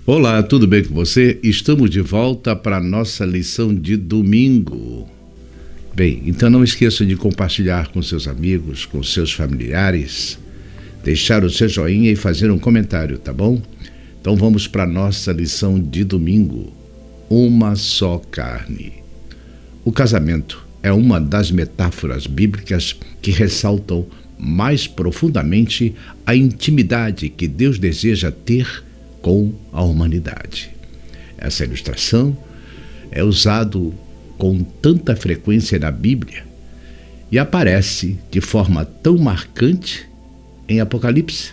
Olá, tudo bem com você? Estamos de volta para a nossa lição de domingo. Bem, então não esqueça de compartilhar com seus amigos, com seus familiares, deixar o seu joinha e fazer um comentário, tá bom? Então vamos para a nossa lição de domingo. Uma só carne. O casamento é uma das metáforas bíblicas que ressaltam mais profundamente a intimidade que Deus deseja ter com a humanidade. Essa ilustração é usada com tanta frequência na Bíblia e aparece de forma tão marcante em Apocalipse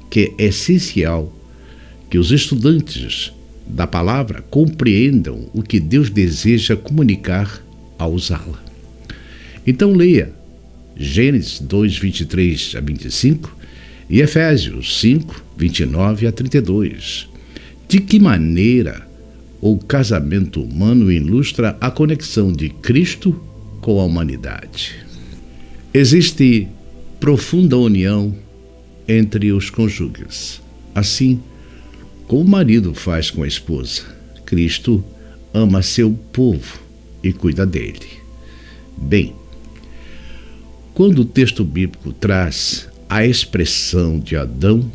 que é essencial que os estudantes da palavra compreendam o que Deus deseja comunicar ao usá-la. Então leia Gênesis 2, 23 a 25 e Efésios 5, 29 a 32. De que maneira o casamento humano ilustra a conexão de Cristo com a humanidade? Existe profunda união entre os cônjuges. Assim como o marido faz com a esposa, Cristo ama seu povo e cuida dele. Bem, quando o texto bíblico traz a expressão de Adão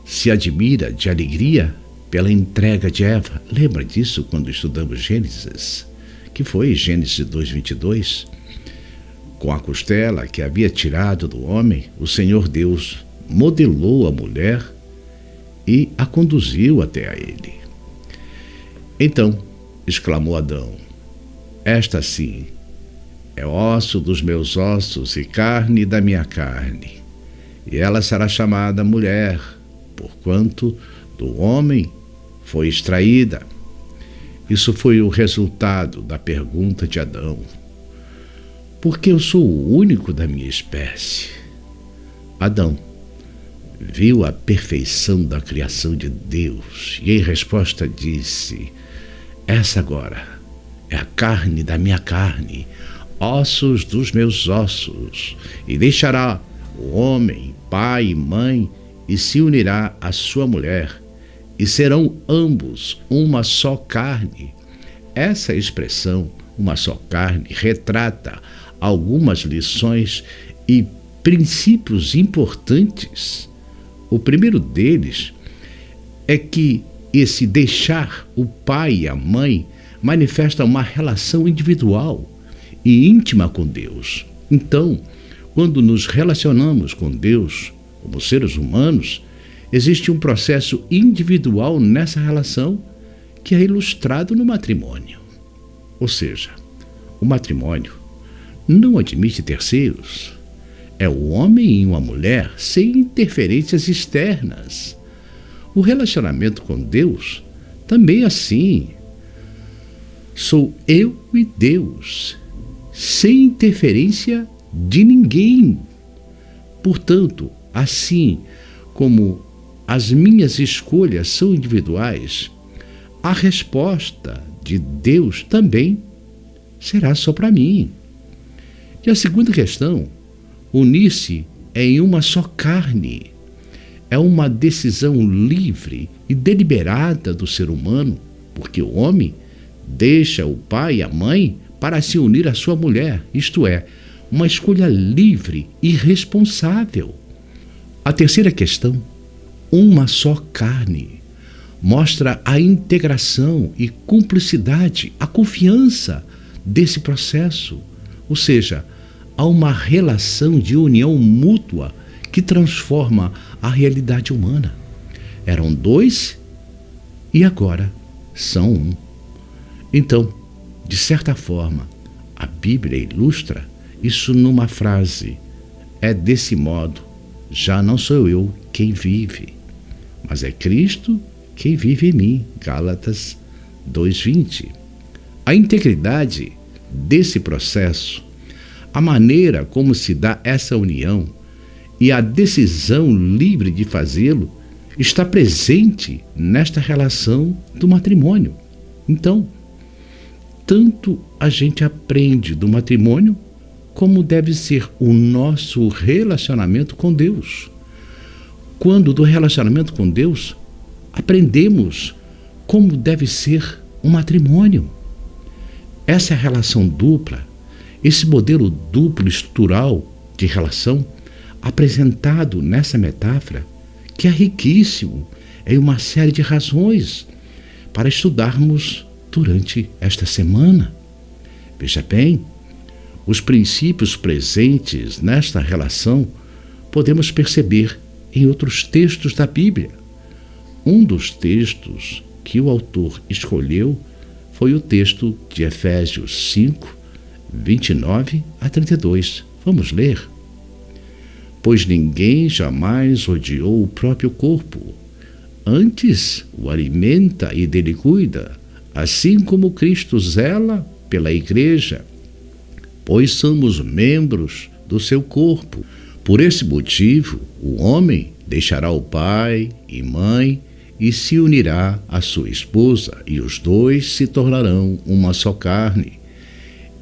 se admira de alegria pela entrega de Eva. Lembra disso quando estudamos Gênesis? Que foi Gênesis 2:22? Com a costela que havia tirado do homem, o Senhor Deus modelou a mulher e a conduziu até a ele. Então, exclamou Adão, esta sim é osso dos meus ossos e carne da minha carne. E ela será chamada mulher, porquanto do homem foi extraída. Isso foi o resultado da pergunta de Adão. Porque eu sou o único da minha espécie? Adão viu a perfeição da criação de Deus e em resposta disse, essa agora é a carne da minha carne, ossos dos meus ossos, e deixará o homem, pai e mãe, e se unirá à sua mulher, e serão ambos uma só carne. Essa expressão, uma só carne, retrata algumas lições e princípios importantes. O primeiro deles é que esse deixar o pai e a mãe manifesta uma relação individual e íntima com Deus. Então, quando nos relacionamos com Deus, como seres humanos, existe um processo individual nessa relação que é ilustrado no matrimônio. Ou seja, o matrimônio não admite terceiros. É o homem e uma mulher sem interferências externas. O relacionamento com Deus também é assim. Sou eu e Deus, sem interferência de ninguém. Portanto, assim como as minhas escolhas são individuais, a resposta de Deus também será só para mim. E a segunda questão, unir-se em uma só carne. É uma decisão livre e deliberada do ser humano, porque o homem deixa o pai e a mãe para se unir à sua mulher, isto é, uma escolha livre e responsável. A terceira questão, uma só carne, mostra a integração e cumplicidade, a confiança desse processo, ou seja, há uma relação de união mútua que transforma a realidade humana. Eram dois e agora são um. Então, de certa forma, a Bíblia ilustra isso numa frase. É desse modo, já não sou eu quem vive, mas é Cristo quem vive em mim. Gálatas 2:20. A integridade desse processo, a maneira como se dá essa união e a decisão livre de fazê-lo está presente nesta relação do matrimônio. Então, tanto a gente aprende do matrimônio como deve ser o nosso relacionamento com Deus. Quando do relacionamento com Deus, aprendemos como deve ser um matrimônio. Essa é a relação dupla, esse modelo duplo estrutural de relação apresentado nessa metáfora, que é riquíssimo em uma série de razões para estudarmos durante esta semana. Veja bem, os princípios presentes nesta relação podemos perceber em outros textos da Bíblia. Um dos textos que o autor escolheu foi o texto de Efésios 5, 29 a 32. Vamos ler. Pois ninguém jamais odiou o próprio corpo, antes o alimenta e dele cuida, assim como Cristo zela pela igreja, pois somos membros do seu corpo. Por esse motivo, o homem deixará o pai e mãe e se unirá à sua esposa, e os dois se tornarão uma só carne.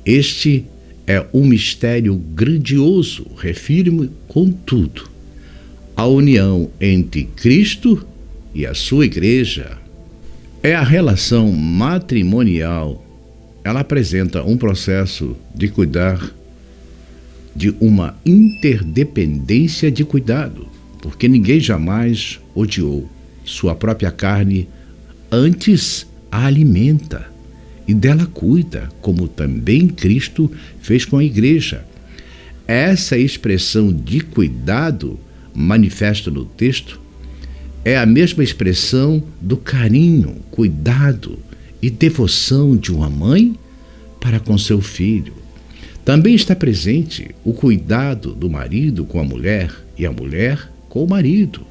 Este é um mistério grandioso, refiro-me, contudo, à união entre Cristo e a sua igreja. É a relação matrimonial. Ela apresenta um processo de cuidar, de uma interdependência de cuidado, porque ninguém jamais odiou sua própria carne, antes a alimenta e dela cuida, como também Cristo fez com a igreja. Essa expressão de cuidado manifesta no texto é a mesma expressão do carinho, cuidado e devoção de uma mãe para com seu filho. Também está presente o cuidado do marido com a mulher e a mulher com o marido.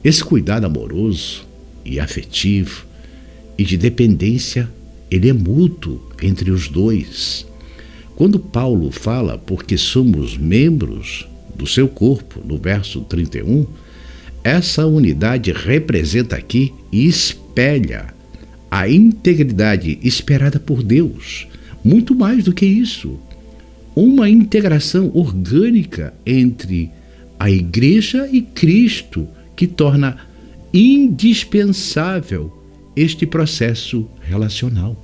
Esse cuidado amoroso e afetivo e de dependência, ele é mútuo entre os dois. Quando Paulo fala porque somos membros do seu corpo, no verso 31, essa unidade representa aqui e espelha a integridade esperada por Deus. Muito mais do que isso, uma integração orgânica entre a igreja e Cristo, que torna indispensável este processo relacional.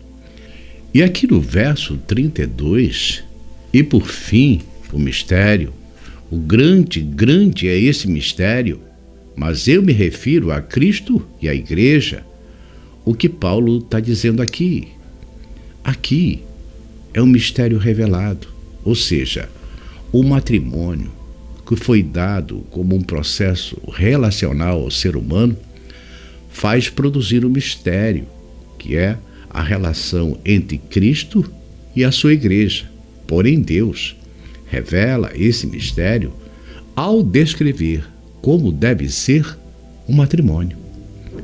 E aqui no verso 32, e por fim, o mistério, o grande é esse mistério, mas eu me refiro a Cristo e à igreja. O que Paulo está dizendo aqui? Aqui é um mistério revelado, ou seja, o matrimônio que foi dado como um processo relacional ao ser humano faz produzir um mistério, que é a relação entre Cristo e a sua igreja. Porém, Deus revela esse mistério ao descrever como deve ser um matrimônio.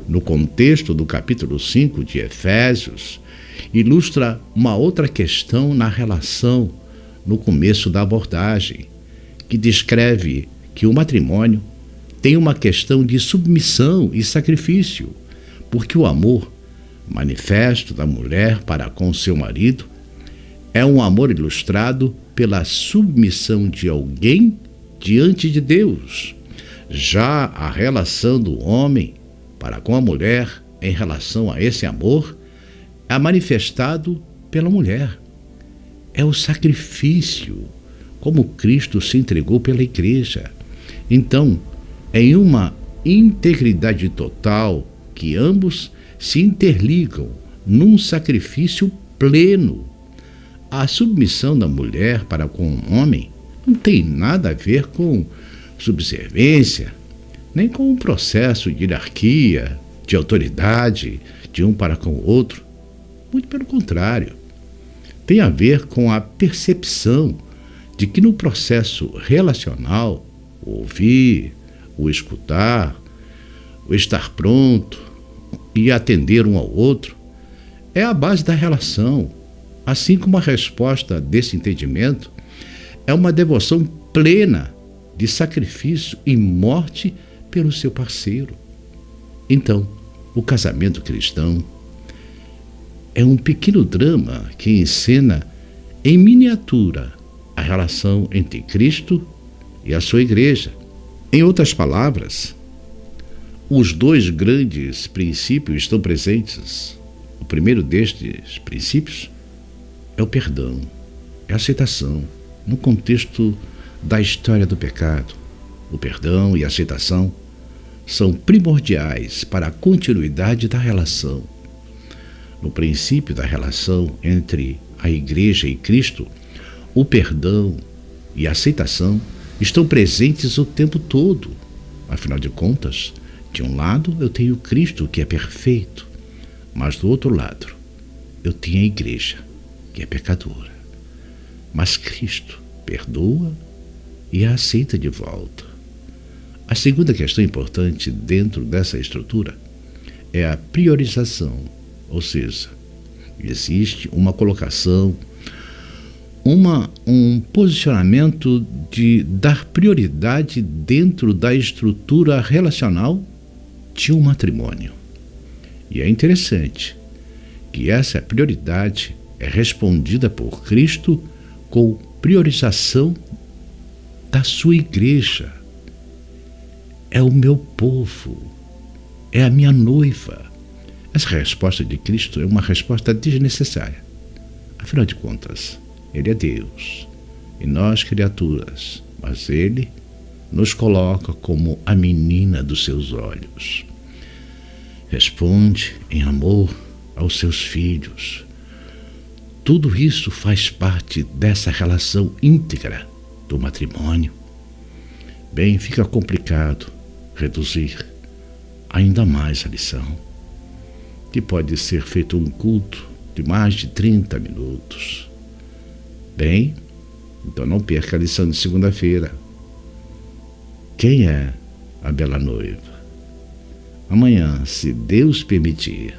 No contexto do capítulo 5 de Efésios, ilustra uma outra questão na relação no começo da abordagem, que descreve que o matrimônio tem uma questão de submissão e sacrifício, porque o amor manifesto da mulher para com seu marido é um amor ilustrado pela submissão de alguém diante de Deus. Já a relação do homem para com a mulher em relação a esse amor é manifestado pela mulher. É o sacrifício, como Cristo se entregou pela igreja. Então, em uma integridade total, que ambos se interligam num sacrifício pleno. A submissão da mulher para com o homem não tem nada a ver com subserviência, nem com um processo de hierarquia, de autoridade de um para com o outro. Muito pelo contrário. Tem a ver com a percepção de que no processo relacional, o ouvir, o escutar, o estar pronto e atender um ao outro é a base da relação, assim como a resposta desse entendimento é uma devoção plena de sacrifício e morte pelo seu parceiro. Então, o casamento cristão é um pequeno drama que encena em miniatura a relação entre Cristo e a sua igreja. Em outras palavras, Os dois grandes princípios estão presentes. O primeiro destes princípios é o perdão, é a aceitação, no contexto da história do pecado. O perdão e a aceitação são primordiais para a continuidade da relação. No princípio da relação entre a Igreja e Cristo, o perdão e a aceitação estão presentes o tempo todo. Afinal de contas, de um lado eu tenho Cristo, que é perfeito, mas do outro lado eu tenho a Igreja, que é pecadora. Mas Cristo perdoa e a aceita de volta. A segunda questão importante dentro dessa estrutura é a priorização, ou seja, existe uma colocação, um posicionamento de dar prioridade dentro da estrutura relacional de um matrimônio. E é interessante que essa prioridade é respondida por Cristo com priorização da sua igreja. É o meu povo, é a minha noiva. Essa resposta de Cristo é uma resposta desnecessária. Afinal de contas, Ele é Deus e nós criaturas, mas Ele nos coloca como a menina dos seus olhos. Responde em amor aos seus filhos. Tudo isso faz parte dessa relação íntegra do matrimônio. Bem, fica complicado reduzir ainda mais a lição, que pode ser feito um culto de mais de 30 minutos. Bem, então não perca a lição de segunda-feira. Quem é a bela noiva? Amanhã, se Deus permitir.